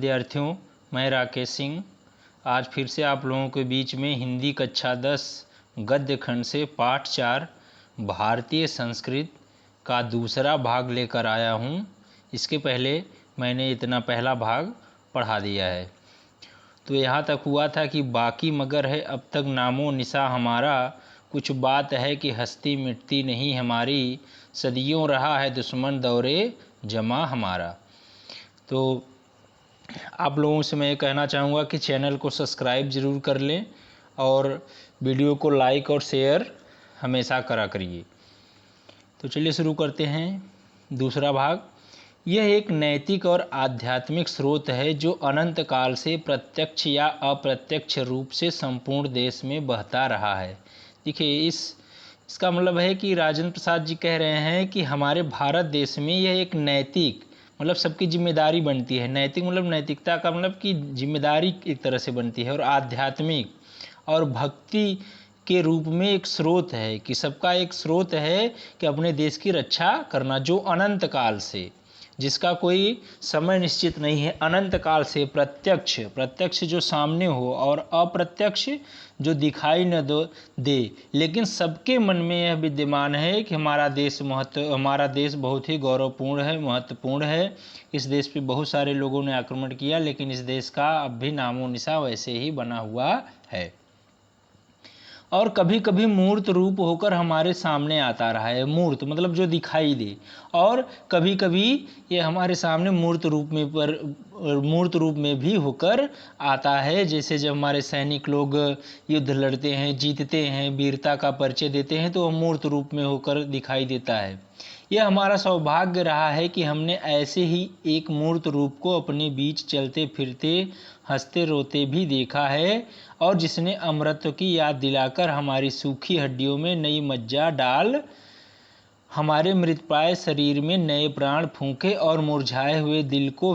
विद्यार्थियों, मैं राकेश सिंह आज फिर से आप लोगों के बीच में हिंदी कक्षा 10 गद्य खंड से पाठ 4 भारतीय संस्कृत का दूसरा भाग लेकर आया हूँ। इसके पहले मैंने इतना पहला भाग पढ़ा दिया है। तो यहाँ तक हुआ था कि बाकी मगर है अब तक नामो निशा हमारा, कुछ बात है कि हस्ती मिटती नहीं हमारी, सदियों रहा है दुश्मन दौरे जमा हमारा। तो आप लोगों से मैं ये कहना चाहूँगा कि चैनल को सब्सक्राइब ज़रूर कर लें और वीडियो को लाइक और शेयर हमेशा करा करिए। तो चलिए शुरू करते हैं दूसरा भाग। यह एक नैतिक और आध्यात्मिक स्रोत है जो अनंत काल से प्रत्यक्ष या अप्रत्यक्ष रूप से संपूर्ण देश में बहता रहा है। देखिए इसका मतलब है कि राजेंद्र प्रसाद जी कह रहे हैं कि हमारे भारत देश में यह एक नैतिक मतलब सबकी जिम्मेदारी बनती है। नैतिक मतलब नैतिकता का मतलब कि जिम्मेदारी एक तरह से बनती है, और आध्यात्मिक और भक्ति के रूप में एक स्रोत है कि सबका एक स्रोत है कि अपने देश की रक्षा करना, जो अनंत काल से, जिसका कोई समय निश्चित नहीं है, अनंत काल से प्रत्यक्ष जो सामने हो और अप्रत्यक्ष जो दिखाई न दे, लेकिन सबके मन में यह विद्यमान है कि हमारा देश बहुत ही गौरवपूर्ण है, महत्वपूर्ण है। इस देश पे बहुत सारे लोगों ने आक्रमण किया, लेकिन इस देश का अब भी नामो निशा वैसे ही बना हुआ है और कभी कभी मूर्त रूप होकर हमारे सामने आता रहा है। मूर्त मतलब जो दिखाई दे, और कभी कभी ये हमारे सामने मूर्त रूप में भी होकर आता है। जैसे जब हमारे सैनिक लोग युद्ध लड़ते हैं, जीतते हैं, वीरता का परिचय देते हैं, तो वह मूर्त रूप में होकर दिखाई देता है। यह हमारा सौभाग्य रहा है कि हमने ऐसे ही एक मूर्त रूप को अपने बीच चलते फिरते हंसते रोते भी देखा है, और जिसने अमृत की याद दिलाकर हमारी सूखी हड्डियों में नई मज्जा डाल हमारे मृतप्राय शरीर में नए प्राण फूंके और मुरझाए हुए दिलों को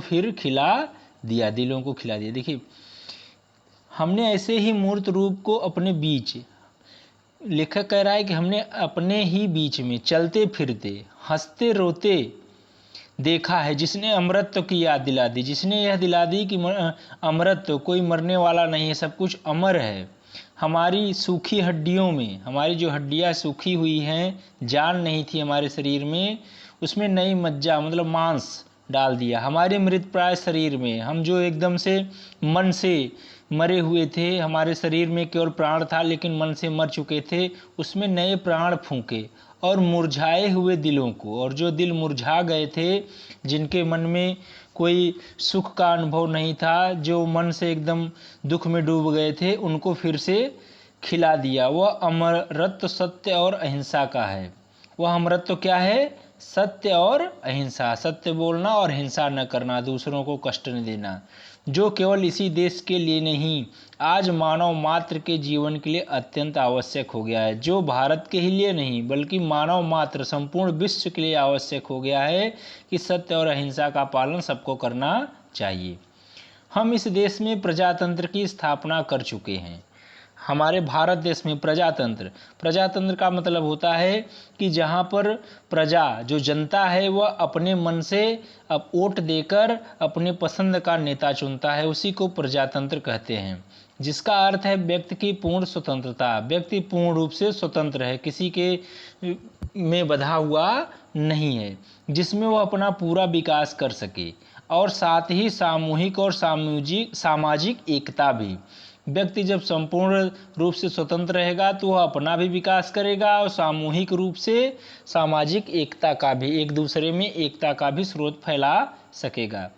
खिला दिया। देखिए, हमने ऐसे ही मूर्त रूप को अपने बीच, लेखक कह रहा है कि हमने अपने ही बीच में चलते फिरते हंसते रोते देखा है, जिसने अमृत की याद दिला दी, जिसने यह दिला दी कि अमृत कोई मरने वाला नहीं है, सब कुछ अमर है। हमारी सूखी हड्डियों में, हमारी जो हड्डियां सूखी हुई हैं, जान नहीं थी हमारे शरीर में, उसमें नई मज्जा मतलब मांस डाल दिया। हमारे मृतप्राय शरीर में, हम जो एकदम से मन से मरे हुए थे, हमारे शरीर में केवल प्राण था लेकिन मन से मर चुके थे, उसमें नए प्राण फूंके और मुरझाए हुए दिलों को, और जो दिल मुरझा गए थे, जिनके मन में कोई सुख का अनुभव नहीं था, जो मन से एकदम दुख में डूब गए थे, उनको फिर से खिला दिया। वह अमरत्व सत्य और अहिंसा का है। वह अमरत्व क्या है? सत्य और अहिंसा, सत्य बोलना और हिंसा न करना, दूसरों को कष्ट न देना, जो केवल इसी देश के लिए नहीं, आज मानव मात्र के जीवन के लिए अत्यंत आवश्यक हो गया है। जो भारत के ही लिए नहीं बल्कि मानव मात्र संपूर्ण विश्व के लिए आवश्यक हो गया है कि सत्य और अहिंसा का पालन सबको करना चाहिए। हम इस देश में प्रजातंत्र की स्थापना कर चुके हैं। हमारे भारत देश में प्रजातंत्र का मतलब होता है कि जहाँ पर प्रजा, जो जनता है, वह अपने मन से अब वोट देकर अपने पसंद का नेता चुनता है, उसी को प्रजातंत्र कहते हैं। जिसका अर्थ है व्यक्ति की पूर्ण स्वतंत्रता। व्यक्ति पूर्ण रूप से स्वतंत्र है, किसी के में बंधा हुआ नहीं है, जिसमें वह अपना पूरा विकास कर सके, और साथ ही सामूहिक और सामाजिक एकता भी। व्यक्ति जब संपूर्ण रूप से स्वतंत्र रहेगा तो वह अपना भी विकास करेगा और सामूहिक रूप से सामाजिक एकता का भी, एक दूसरे में एकता का भी स्रोत फैला सकेगा।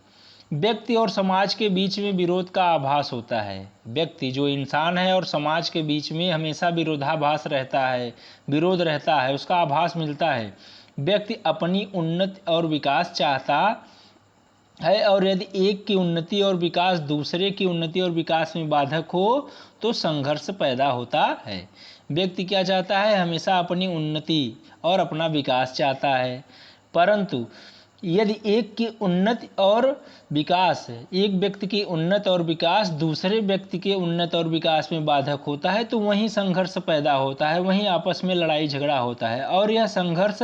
व्यक्ति और समाज के बीच में विरोध का आभास होता है। व्यक्ति जो इंसान है और समाज के बीच में हमेशा विरोधाभास रहता है, विरोध रहता है, उसका आभास मिलता है। व्यक्ति अपनी उन्नति और विकास चाहता है, और यदि एक की उन्नति और विकास दूसरे की उन्नति और विकास में बाधक हो तो संघर्ष पैदा होता है। व्यक्ति क्या चाहता है? हमेशा अपनी उन्नति और अपना विकास चाहता है, परंतु यदि एक की उन्नति और विकास, एक व्यक्ति की उन्नति और विकास दूसरे व्यक्ति के उन्नति और विकास में बाधक होता है तो वहीं संघर्ष पैदा होता है, वहीं आपस में लड़ाई झगड़ा होता है, और यह संघर्ष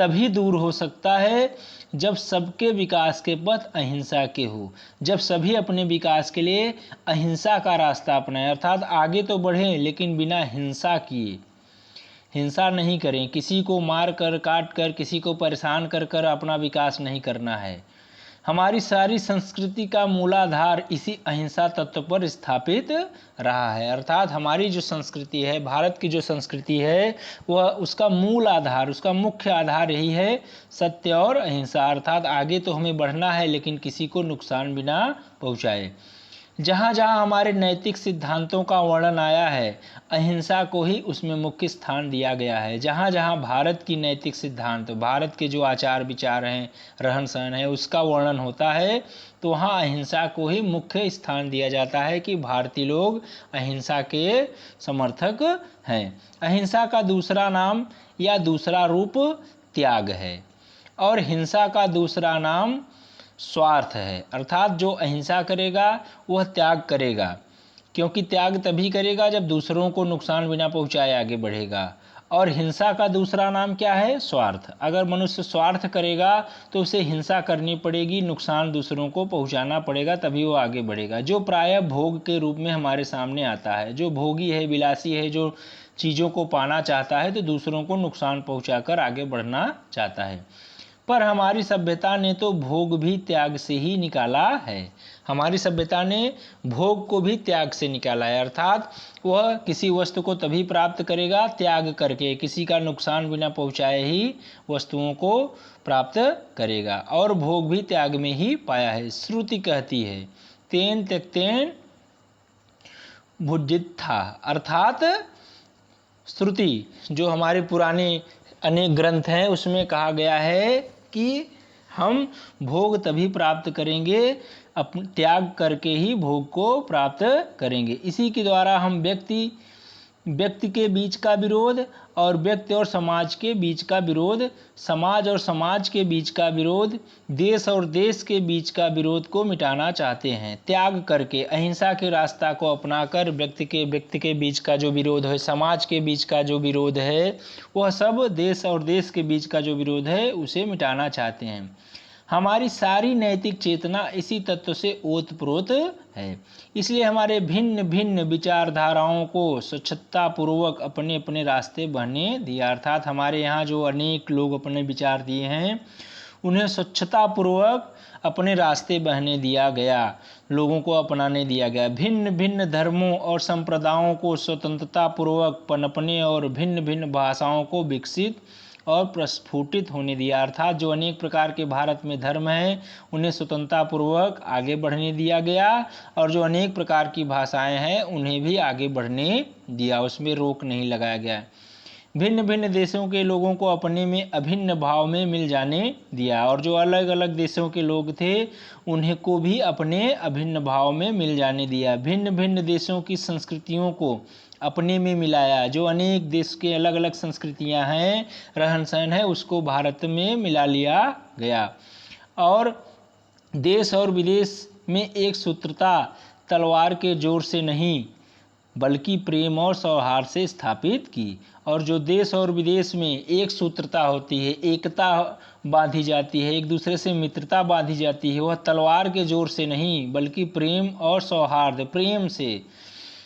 तभी दूर हो सकता है जब सबके विकास के पथ अहिंसा के हो, जब सभी अपने विकास के लिए अहिंसा का रास्ता अपनाएं, अर्थात आगे तो बढ़ें लेकिन बिना हिंसा किए। हिंसा नहीं करें, किसी को मार कर काट कर किसी को परेशान कर कर अपना विकास नहीं करना है। हमारी सारी संस्कृति का मूलाधार इसी अहिंसा तत्व पर स्थापित रहा है, अर्थात हमारी जो संस्कृति है, भारत की जो संस्कृति है, वह उसका मूल आधार, उसका मुख्य आधार यही है सत्य और अहिंसा, अर्थात आगे तो हमें बढ़ना है लेकिन किसी को नुकसान बिना पहुँचाए। जहाँ जहाँ हमारे नैतिक सिद्धांतों का वर्णन आया है, अहिंसा को ही उसमें मुख्य स्थान दिया गया है। जहाँ जहाँ भारत की नैतिक सिद्धांत, भारत के जो आचार विचार हैं, रहन सहन है, उसका वर्णन होता है तो वहाँ अहिंसा को ही मुख्य स्थान दिया जाता है कि भारतीय लोग अहिंसा के समर्थक हैं। अहिंसा का दूसरा नाम या दूसरा रूप त्याग है और हिंसा का दूसरा नाम स्वार्थ है, अर्थात जो अहिंसा करेगा वह त्याग करेगा, क्योंकि त्याग तभी करेगा जब दूसरों को नुकसान बिना पहुंचाए आगे बढ़ेगा। और हिंसा का दूसरा नाम क्या है? स्वार्थ। अगर मनुष्य स्वार्थ करेगा तो उसे हिंसा करनी पड़ेगी, नुकसान दूसरों को पहुंचाना पड़ेगा, तभी वो आगे बढ़ेगा। जो प्रायः भोग के रूप में हमारे सामने आता है, जो भोगी है, विलासी है, जो चीज़ों को पाना चाहता है तो दूसरों को नुकसान पहुँचाकर आगे बढ़ना चाहता है। पर हमारी सभ्यता ने तो भोग भी त्याग से ही निकाला है। हमारी सभ्यता ने भोग को भी त्याग से निकाला है, अर्थात वह किसी वस्तु को तभी प्राप्त करेगा त्याग करके, किसी का नुकसान बिना पहुंचाए ही वस्तुओं को प्राप्त करेगा। और भोग भी त्याग में ही पाया है। श्रुति कहती है तेन त्यक्तेन भुज्यित्था, अर्थात श्रुति जो हमारे पुराने अनेक ग्रंथ हैं उसमें कहा गया है कि हम भोग तभी प्राप्त करेंगे, त्याग करके ही भोग को प्राप्त करेंगे। इसी के द्वारा हम व्यक्ति के बीच का विरोध और व्यक्ति और समाज के बीच का विरोध, समाज और समाज के बीच का विरोध, देश और देश के बीच का विरोध को मिटाना चाहते हैं। त्याग करके अहिंसा के रास्ता को अपनाकर व्यक्ति के बीच का जो विरोध है, समाज के बीच का जो विरोध है, वह सब देश और देश के बीच का जो विरोध है उसे मिटाना चाहते हैं। हमारी सारी नैतिक चेतना इसी तत्व से ओतप्रोत है। इसलिए हमारे भिन्न भिन्न विचारधाराओं को स्वच्छतापूर्वक अपने अपने रास्ते बहने दिया, अर्थात हमारे यहाँ जो अनेक लोग अपने विचार दिए हैं उन्हें स्वच्छतापूर्वक अपने रास्ते बहने दिया गया, लोगों को अपनाने दिया गया। भिन्न भिन्न धर्मों और संप्रदायों को स्वतंत्रतापूर्वक पनपने और भिन्न भिन्न भाषाओं को विकसित और प्रस्फुटित होने दिया, अर्थात जो अनेक प्रकार के भारत में धर्म हैं उन्हें स्वतंत्रतापूर्वक आगे बढ़ने दिया गया और जो अनेक प्रकार की भाषाएं हैं उन्हें भी आगे बढ़ने दिया, उसमें रोक नहीं लगाया गया। भिन्न भिन्न देशों के लोगों को अपने में अभिन्न भाव में मिल जाने दिया और जो अलग अलग देशों के लोग थे उन्हें को भी अपने अभिन्न भाव में मिल जाने दिया। भिन्न भिन्न देशों की संस्कृतियों को अपने में मिलाया, जो अनेक देश के अलग अलग संस्कृतियां हैं, रहन सहन है, उसको भारत में मिला लिया गया और देश और विदेश में एक सूत्रता तलवार के जोर से नहीं बल्कि प्रेम और सौहार्द से स्थापित की। और जो देश और विदेश में एक सूत्रता होती है, एकता बांधी जाती है, एक दूसरे से मित्रता बांधी जाती है, वह तलवार के जोर से नहीं बल्कि प्रेम और सौहार्द, प्रेम से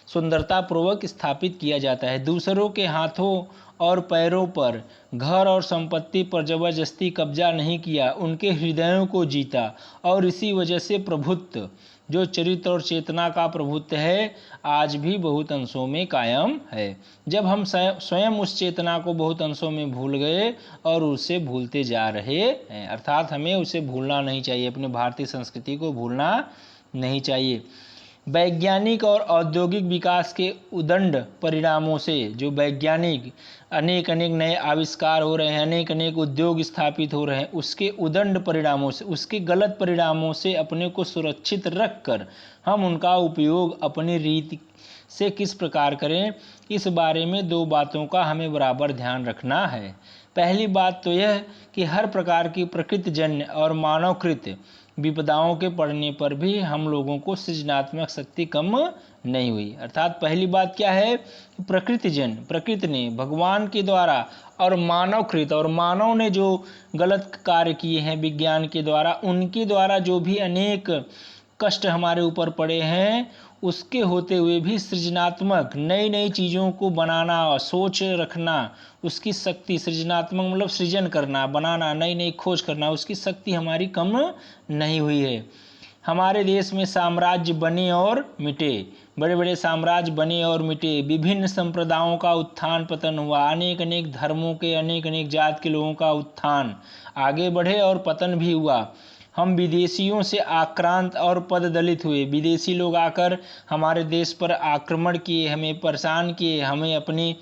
सुंदरतापूर्वक स्थापित किया जाता है। दूसरों के हाथों और पैरों पर, घर और संपत्ति पर जबरदस्ती कब्जा नहीं किया, उनके हृदयों को जीता और इसी वजह से प्रभुत्व, जो चरित्र और चेतना का प्रभुत्व है, आज भी बहुत अंशों में कायम है। जब हम स्वयं उस चेतना को बहुत अंशों में भूल गए और उसे भूलते जा रहे हैं, अर्थात हमें उसे भूलना नहीं चाहिए, अपनी भारतीय संस्कृति को भूलना नहीं चाहिए। वैज्ञानिक और औद्योगिक विकास के उदंड परिणामों से, जो वैज्ञानिक अनेक नए आविष्कार हो रहे हैं, अनेक उद्योग स्थापित हो रहे हैं, उसके उदंड परिणामों से, उसके गलत परिणामों से अपने को सुरक्षित रखकर हम उनका उपयोग अपनी रीति से किस प्रकार करें, इस बारे में दो बातों का हमें बराबर ध्यान रखना है। पहली बात तो यह कि हर प्रकार की प्रकृतिजन्य और मानवकृत विपदाओं के पड़ने पर भी हम लोगों को सृजनात्मक शक्ति कम नहीं हुई। अर्थात पहली बात क्या है, प्रकृति ने भगवान के द्वारा और मानवकृत, और मानव ने जो गलत कार्य किए हैं विज्ञान के द्वारा, उनके द्वारा जो भी अनेक कष्ट हमारे ऊपर पड़े हैं, उसके होते हुए भी सृजनात्मक नई नई चीज़ों को बनाना, सोच रखना, उसकी शक्ति, सृजनात्मक मतलब सृजन करना, बनाना, नई नई खोज करना, उसकी शक्ति हमारी कम नहीं हुई है। हमारे देश में साम्राज्य बने और मिटे, बड़े बड़े साम्राज्य बने और मिटे, विभिन्न संप्रदायों का उत्थान पतन हुआ, अनेक अनेक धर्मों के, अनेक अनेक जात के लोगों का उत्थान आगे बढ़े और पतन भी हुआ। हम विदेशियों से आक्रांत और पददलित हुए, विदेशी लोग आकर हमारे देश पर आक्रमण किए, हमें परेशान किए, हमें अपने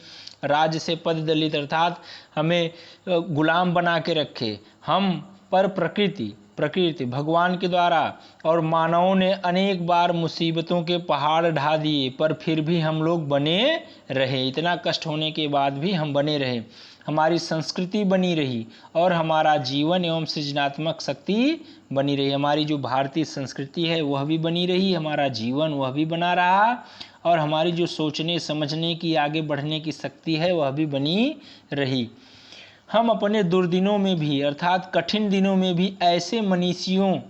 राज्य से पददलित अर्थात हमें गुलाम बना के रखे। हम पर प्रकृति भगवान के द्वारा और मानवों ने अनेक बार मुसीबतों के पहाड़ ढा दिए, पर फिर भी हम लोग बने रहे। इतना कष्ट होने के बाद भी हम बने रहे, हमारी संस्कृति बनी रही और हमारा जीवन एवं सृजनात्मक शक्ति बनी रही। हमारी जो भारतीय संस्कृति है वह भी बनी रही, हमारा जीवन वह भी बना रहा, और हमारी जो सोचने समझने की, आगे बढ़ने की शक्ति है वह भी बनी रही। हम अपने दुर्दिनों में भी अर्थात कठिन दिनों में भी ऐसे मनीषियों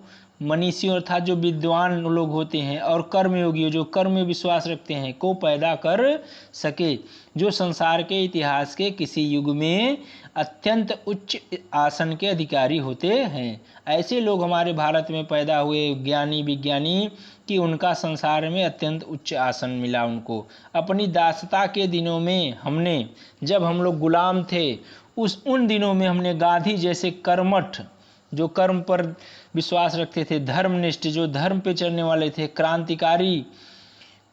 अर्थात जो विद्वान लोग होते हैं और कर्मयोगी जो कर्म में विश्वास रखते हैं को पैदा कर सके, जो संसार के इतिहास के किसी युग में अत्यंत उच्च आसन के अधिकारी होते हैं। ऐसे लोग हमारे भारत में पैदा हुए, ज्ञानी विज्ञानी, कि उनका संसार में अत्यंत उच्च आसन मिला उनको। अपनी दासता के दिनों में जब हम लोग गुलाम थे, उन दिनों में हमने गांधी जैसे कर्मठ, जो कर्म पर विश्वास रखते थे, धर्मनिष्ठ, जो धर्म पे चलने वाले थे, क्रांतिकारी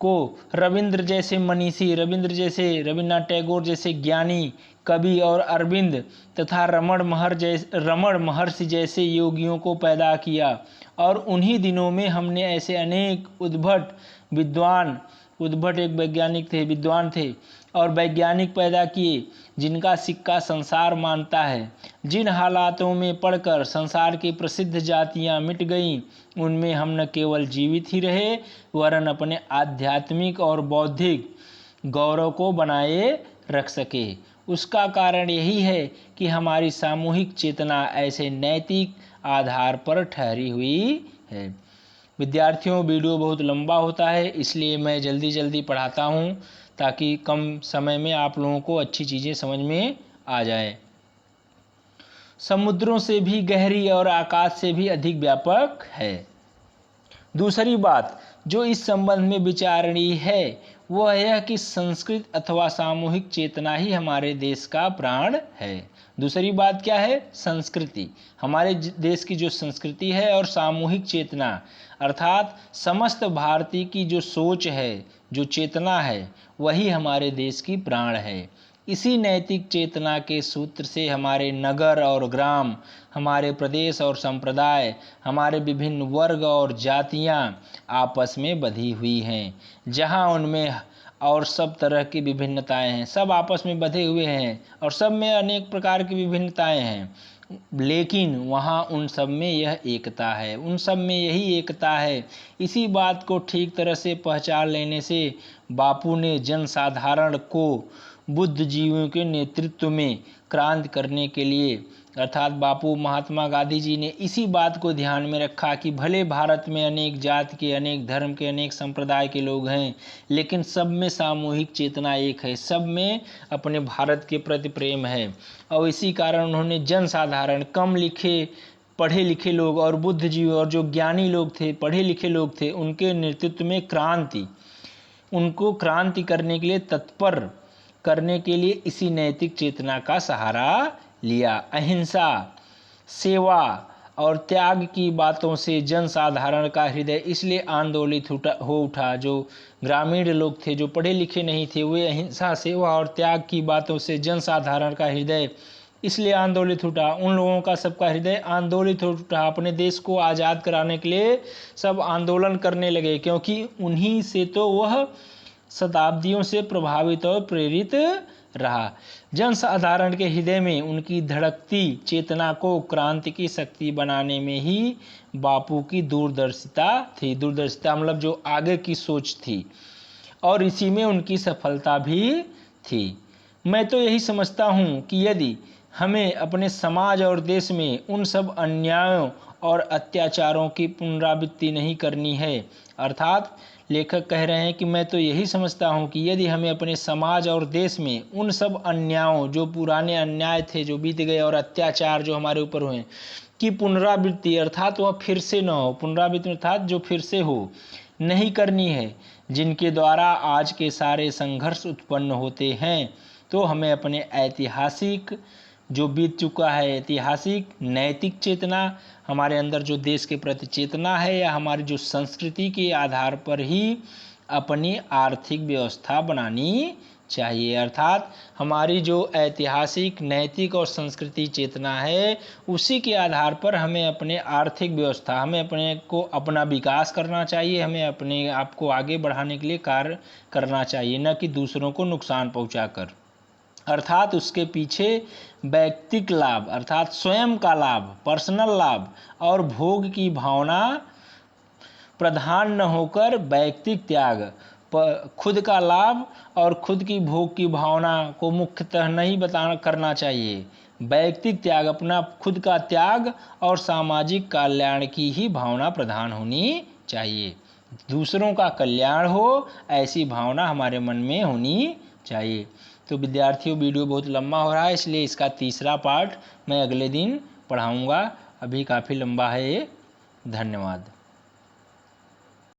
को, रविंद्र जैसे मनीषी, रविन्द्रनाथ टैगोर जैसे ज्ञानी कवि और अरविंद तथा रमण महर्षि जैसे योगियों को पैदा किया। और उन्हीं दिनों में हमने ऐसे अनेक उद्भट एक वैज्ञानिक थे, विद्वान थे और वैज्ञानिक पैदा किए, जिनका सिक्का संसार मानता है। जिन हालातों में पढ़कर संसार की प्रसिद्ध जातियां मिट गईं, उनमें हम न केवल जीवित ही रहे, वरन अपने आध्यात्मिक और बौद्धिक गौरव को बनाए रख सके। उसका कारण यही है कि हमारी सामूहिक चेतना ऐसे नैतिक आधार पर ठहरी हुई है। विद्यार्थियों, वीडियो बहुत लंबा होता है, इसलिए मैं जल्दी पढ़ाता हूँ ताकि कम समय में आप लोगों को अच्छी चीज़ें समझ में आ जाए। समुद्रों से भी गहरी और आकाश से भी अधिक व्यापक है। दूसरी बात जो इस संबंध में विचारणीय है वह यह कि संस्कृत अथवा सामूहिक चेतना ही हमारे देश का प्राण है। दूसरी बात क्या है? संस्कृति, हमारे देश की जो संस्कृति है और सामूहिक चेतना अर्थात समस्त भारतीय की जो सोच है, जो चेतना है, वही हमारे देश की प्राण है। इसी नैतिक चेतना के सूत्र से हमारे नगर और ग्राम, हमारे प्रदेश और संप्रदाय, हमारे विभिन्न वर्ग और जातियां आपस में बंधी हुई हैं। जहां उनमें और सब तरह की विभिन्नताएं हैं, सब आपस में बंधे हुए हैं और सब में अनेक प्रकार की विभिन्नताएं हैं, लेकिन वहाँ उन सब में यह एकता है, उन सब में यही एकता है। इसी बात को ठीक तरह से पहचान लेने से बापू ने जनसाधारण को बुद्धिजीवियों के नेतृत्व में क्रांति करने के लिए अर्थात बापू महात्मा गांधी जी ने इसी बात को ध्यान में रखा कि भले भारत में अनेक जाति के, अनेक धर्म के, अनेक संप्रदाय के लोग हैं, लेकिन सब में सामूहिक चेतना एक है, सब में अपने भारत के प्रति प्रेम है। और इसी कारण उन्होंने जनसाधारण, कम लिखे पढ़े लिखे लोग और बुद्धिजीवी और जो ज्ञानी लोग थे, पढ़े लिखे लोग थे, उनके नेतृत्व में उनको क्रांति करने के लिए, तत्पर करने के लिए इसी नैतिक चेतना का सहारा लिया। अहिंसा, सेवा और त्याग की बातों से जनसाधारण का हृदय इसलिए आंदोलित हो उठा। जो ग्रामीण लोग थे, जो पढ़े लिखे नहीं थे, वे अहिंसा, सेवा और त्याग की बातों से जनसाधारण का हृदय इसलिए आंदोलित उठा, उन लोगों का सबका हृदय आंदोलित हो उठा। अपने देश को आज़ाद कराने के लिए सब आंदोलन करने लगे, क्योंकि उन्हीं से तो वह शताब्दियों से प्रभावित और प्रेरित रहा। जनसाधारण के हृदय में उनकी धड़कती चेतना को क्रांति की शक्ति बनाने में ही बापू की दूरदर्शिता थी। दूरदर्शिता मतलब जो आगे की सोच थी, और इसी में उनकी सफलता भी थी। मैं तो यही समझता हूँ कि यदि हमें अपने समाज और देश में उन सब अन्यायों और अत्याचारों की पुनरावृत्ति नहीं करनी है, अर्थात लेखक कह रहे हैं कि मैं तो यही समझता हूँ कि यदि हमें अपने समाज और देश में उन सब अन्यायों, जो पुराने अन्याय थे जो बीत गए, और अत्याचार जो हमारे ऊपर हुए, की पुनरावृत्ति अर्थात वह फिर से न हो, पुनरावृत्ति अर्थात जो फिर से हो, नहीं करनी है, जिनके द्वारा आज के सारे संघर्ष उत्पन्न होते हैं। तो हमें अपने ऐतिहासिक जो बीत चुका है, ऐतिहासिक नैतिक चेतना, हमारे अंदर जो देश के प्रति चेतना है, या हमारी जो संस्कृति के आधार पर ही अपनी आर्थिक व्यवस्था बनानी चाहिए। अर्थात हमारी जो ऐतिहासिक, नैतिक और संस्कृति चेतना है, उसी के आधार पर हमें अपने आर्थिक व्यवस्था, हमें अपने को अपना विकास करना चाहिए, हमें अपने आप को आगे बढ़ाने के लिए कार्य करना चाहिए, न कि दूसरों को नुकसान पहुंचाकर। अर्थात उसके पीछे व्यक्तिगत लाभ अर्थात स्वयं का लाभ, पर्सनल लाभ और भोग की भावना प्रधान न होकर व्यक्तिगत त्याग, खुद का लाभ और खुद की भोग की भावना को मुख्यतः नहीं करना चाहिए। व्यक्तिगत त्याग, अपना खुद का त्याग और सामाजिक कल्याण की ही भावना प्रधान होनी चाहिए। दूसरों का कल्याण हो, ऐसी भावना हमारे मन में होनी चाहिए। तो विद्यार्थियों, वीडियो बहुत लंबा हो रहा है, इसलिए इसका तीसरा पार्ट मैं अगले दिन पढ़ाऊँगा। अभी काफ़ी लंबा है ये। धन्यवाद।